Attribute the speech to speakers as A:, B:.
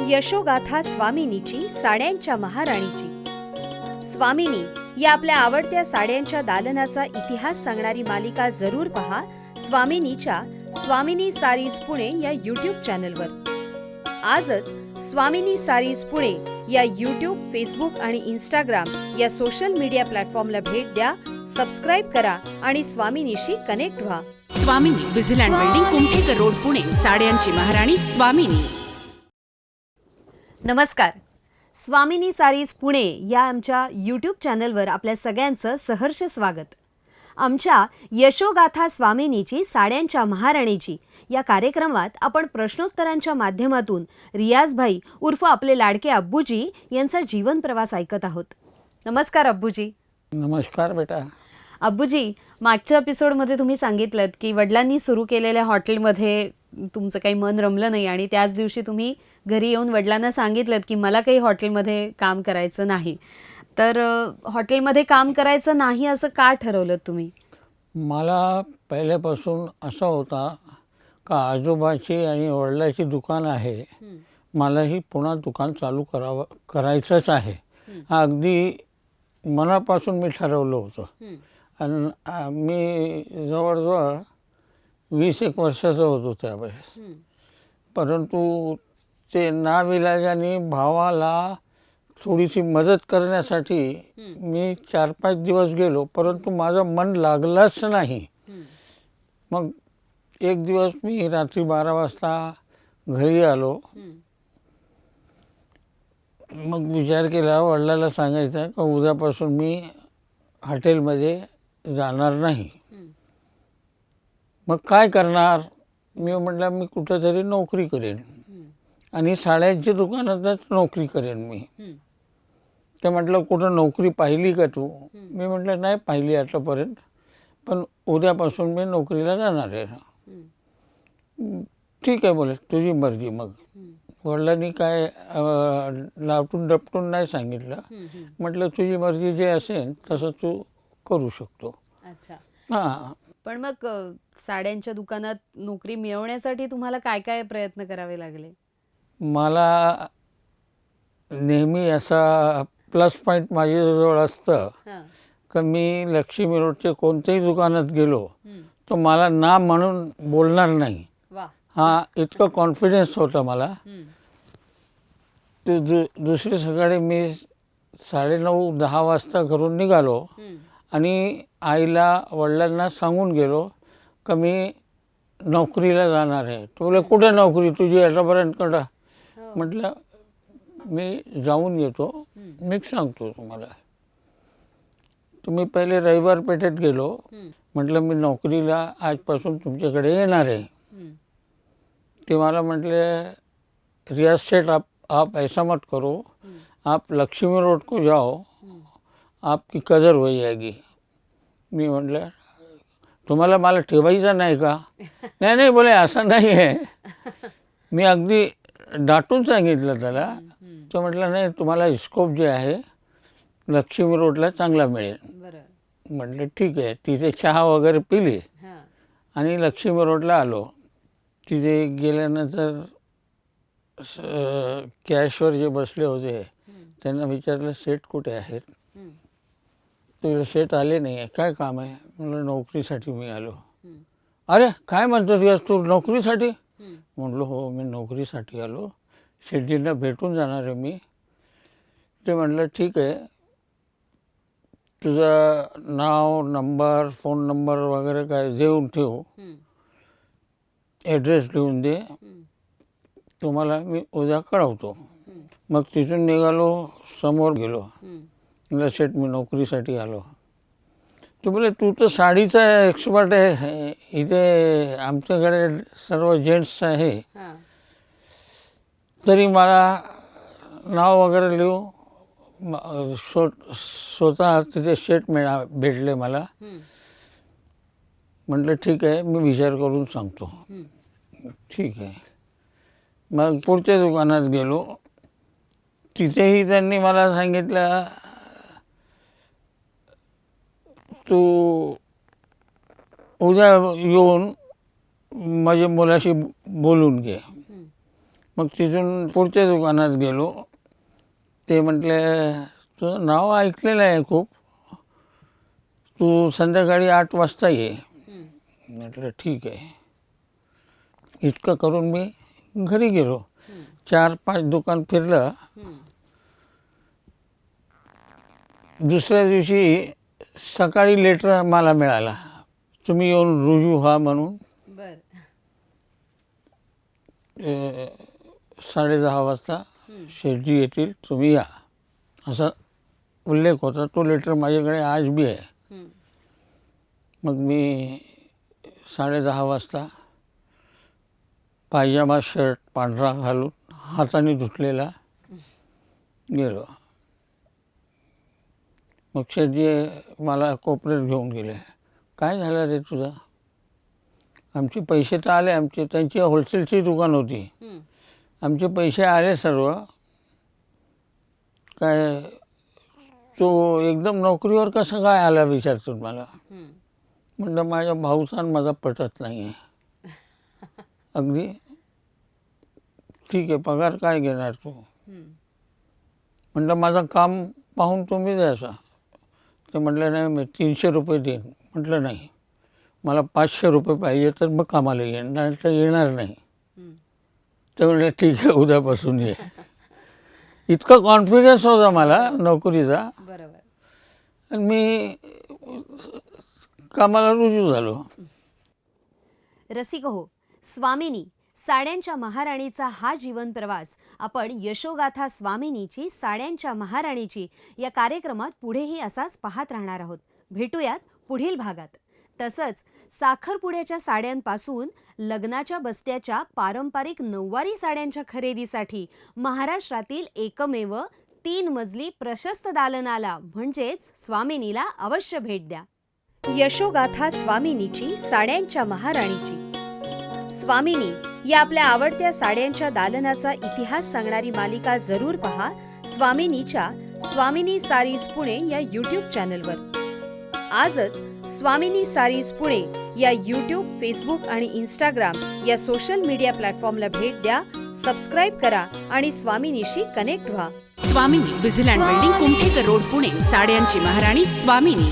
A: यशोगाथा स्वामिनीची साड्यांच्या महाराणीची. स्वामिनी या आपल्या आवडत्या साड्यांच्या दालनाचा इतिहास सांगणारी मालिका जरूर पहा स्वामिनीच्या स्वामिनी सारीज पुणे या यूट्यूब चॅनलवर. आजच स्वामिनी सारीज पुणे या यूट्यूब, फेसबुक आणि इंस्टाग्राम या सोशल मीडिया प्लॅटफॉर्मला भेट द्या, सबस्क्राईब करा आणि स्वामिनीशी कनेक्ट व्हा.
B: स्वामिनी, विझिलँड बिल्डिंग, कुमठेकर रोड, पुणे. साड्यांची महाराणी स्वामिनी.
A: नमस्कार. स्वामिनी सारीज पुणे या आमच्या यूट्यूब चॅनलवर आपल्या सगळ्यांचं सहर्ष स्वागत. आमच्या यशोगाथा स्वामिनीची साड्यांच्या महाराणीची या कार्यक्रमात आपण प्रश्नोत्तरांच्या माध्यमातून रियाजभाई उर्फ आपले लाडके अब्बूजी यांचा जीवन प्रवास ऐकत आहोत. नमस्कार अब्बूजी.
C: नमस्कार बेटा.
A: अब्बूजी, मागच्या एपिसोडमध्ये तुम्ही सांगितलं की वडिलांनी सुरू केलेल्या हॉटेलमध्ये तुमचं काही मन रमलं नाही आणि त्याच दिवशी तुम्ही घरी येऊन वडिलांना सांगितलं की मला काही हॉटेलमध्ये काम करायचं नाही. तर हॉटेलमध्ये काम करायचं नाही असं का ठरवलं तुम्ही?
C: मला पहिल्यापासून असा होता का आजोबाची आणि वडिलाची दुकान आहे, मलाही पुन्हा दुकान चालू करायचंच आहे. अगदी मनापासून मी ठरवलं होतं. आणि मी जवळजवळ 20-एक वर्षाचा होतो त्यावेळेस. परंतु ते नाविलाजाने भावाला थोडीशी मदत करण्यासाठी मी 4-5 दिवस गेलो, परंतु माझं मन लागलंच नाही. मग एक दिवस मी रात्री 12 वाजता घरी आलो. मग विचार केला वडिलांना सांगायचा का उद्यापासून मी हॉटेलमध्ये जाणार नाही. मग काय करणार? मी म्हटलं मी कुठेतरी नोकरी करेन आणि साड्यांच्या दुकानातच नोकरी करेन मी. ते म्हटलं कुठं नोकरी पाहिली का तू? मी म्हटलं नाही पाहिली आतापर्यंत, पण उद्यापासून मी नोकरीला जाणार आहे. ठीक आहे बोले, तुझी मर्जी. मग वडिलांनी काय लावटून डपटून नाही सांगितलं. म्हटलं तुझी मर्जी जे असेल तसं तू करू शकतो.
A: अच्छा.
C: हां.
A: पण मग साड्यांच्या दुकानात नोकरी मिळवण्यासाठी तुम्हाला काय काय प्रयत्न करावे लागले?
C: मला नेहमी असा प्लस पॉईंट माझ्याजवळ असतं का मी लक्ष्मी रोडचे कोणत्याही दुकानात गेलो तर मला ना म्हणून बोलणार नाही. हा इतकं कॉन्फिडन्स होता मला. ते दुसरी सकाळी मी 9:30-10 वाजता घरून निघालो आणि आईला वडिलांना सांगून गेलो का मी नोकरीला जाणार आहे. तो बोले कुठे नोकरी तुझी आतापर्यंत कडा? म्हटलं मी जाऊन येतो, मी सांगतो तुम्हाला. तुम्ही पहिले रविवार पेठेत गेलो. म्हटलं मी नोकरीला आजपासून तुमच्याकडे येणार आहे. ते मला म्हटले रियाज सेठ आप ऐसा मत करो, आप लक्ष्मी रोड को जाओ, आपकी कदर हो जाएगी. मी म्हटलं तुम्हाला मला ठेवायचं नाही का? नाही नाही बोले असं नाही आहे. मी अगदी डाटून सांगितलं त्याला. तो म्हटलं नाही तुम्हाला स्कोप जे आहे लक्ष्मी रोडला चांगला मिळेल. म्हटलं ठीक आहे. तिथे चहा वगैरे पिली आणि लक्ष्मी रोडला आलो. तिथे गेल्यानंतर कॅशवर जे बसले होते त्यांना विचारलं सेठ कुठे आहेत? तुझे सेठ आले नाही आहे. काय काम आहे? म्हटलं नोकरीसाठी मी आलो. अरे काय म्हणतो रियाज तू नोकरीसाठी? म्हटलं हो मी नोकरीसाठी आलो, शेठजींना भेटून जाणार आहे मी. ते म्हटलं ठीक आहे, तुझं नाव, नंबर, फोन नंबर वगैरे काय देऊन ठेव, ॲड्रेस लिहून दे, तुम्हाला मी उद्या कळवतो. मग तिथून निघालो, समोर गेलो. म्हटलं सेठ मी नोकरीसाठी आलो. तो बोले तू तर साडीचा एक्सपर्ट आहे, इथे आमच्याकडे सर्व जेंट्स आहे, तरी मला नाव वगैरे लिहू स्वतः तिथे सेठ भेटले मला. म्हटलं ठीक आहे मी विचार करून सांगतो. ठीक आहे. मग पुढच्या दुकानात गेलो. तिथेही त्यांनी मला सांगितलं तू उद्या येऊन माझ्या मुलाशी बोलून घे. मग तिथून पुढच्या दुकानात गेलो. ते म्हटले तुझं नाव ऐकलेलं आहे खूप, तू संध्याकाळी 8 वाजता ये. म्हटलं ठीक आहे. इतकं करून मी घरी गेलो. 4-5 दुकान फिरलं. दुसऱ्या दिवशी सकाळी लेटर मला मिळाला, तुम्ही येऊन रुजू व्हा म्हणून. 10:30 वाजता शेठजी येतील, तुम्ही या, असा उल्लेख होता. तो लेटर माझ्याकडे आज बी आहे. मग मी 10:30 वाजता पायजामा शर्ट पांढरा घालून हाताने धुतलेला गेलो. मग शेठजी मला कोपऱ्यात घेऊन गेले. काय झालं रे तुझं? आमचे पैसे तर आले, आमचे त्यांची होलसेलची दुकान होती, आमचे पैसे आले सर्व. काय तो एकदम नोकरीवर कसं काय आला विचारतो मला. म्हटलं माझ्या भाऊचा आणि माझा पटत नाही आहे. अगदी ठीक आहे, पगार काय घेणार तू? म्हटलं माझं काम पाहून तुम्ही द्यायचा. ते म्हटलं नाही मी 300 रुपये देईन. म्हटलं नाही, मला 500 रुपये पाहिजे तर मग कामाला येईन, नाही तर येणार नाही. ते म्हटलं ठीक आहे, उद्यापासून ये. इतका कॉन्फिडन्स होता मला नोकरीचा. आणि मी कामाला रुजू झालो.
A: रसिक हो, स्वामिनी साड्यांच्या महाराणीचा हा जीवन प्रवास आपण यशोगाथा स्वामिनीची साड्यांच्या महाराणीची या कार्यक्रमात पुढेही असाच पाहत राहणार आहोत. भेटूयात पुढील भागात. तसंच साखरपुड्याच्या साड्यांपासून लग्नाच्या बस्त्याच्या पारंपरिक नऊवारी साड्यांच्या खरेदीसाठी महाराष्ट्रातील एकमेव 3 मजली प्रशस्त दालनाला म्हणजेच स्वामिनीला अवश्य भेट द्या. यशोगाथा स्वामिनीची साड्यांच्या महाराणीची. स्वामिनी या आपल्या आवडत्या साड्यांच्या दालनाचा इतिहास सांगणारी मालिका जरूर पहा स्वामिनीच्या स्वामिनी सारीज पुणे या यूट्यूब चॅनलवर. आजच स्वामिनी सारीज पुणे या यूट्यूब, फेसबुक आणि इंस्टाग्राम या सोशल मीडिया प्लॅटफॉर्मला भेट द्या, सबस्क्राईब करा आणि स्वामिनीशी कनेक्ट व्हा.
B: स्वामिनी, विजिलँड बिल्डिंग, कुमठेकर रोड, पुणे. साड्यांची महाराणी स्वामिनी.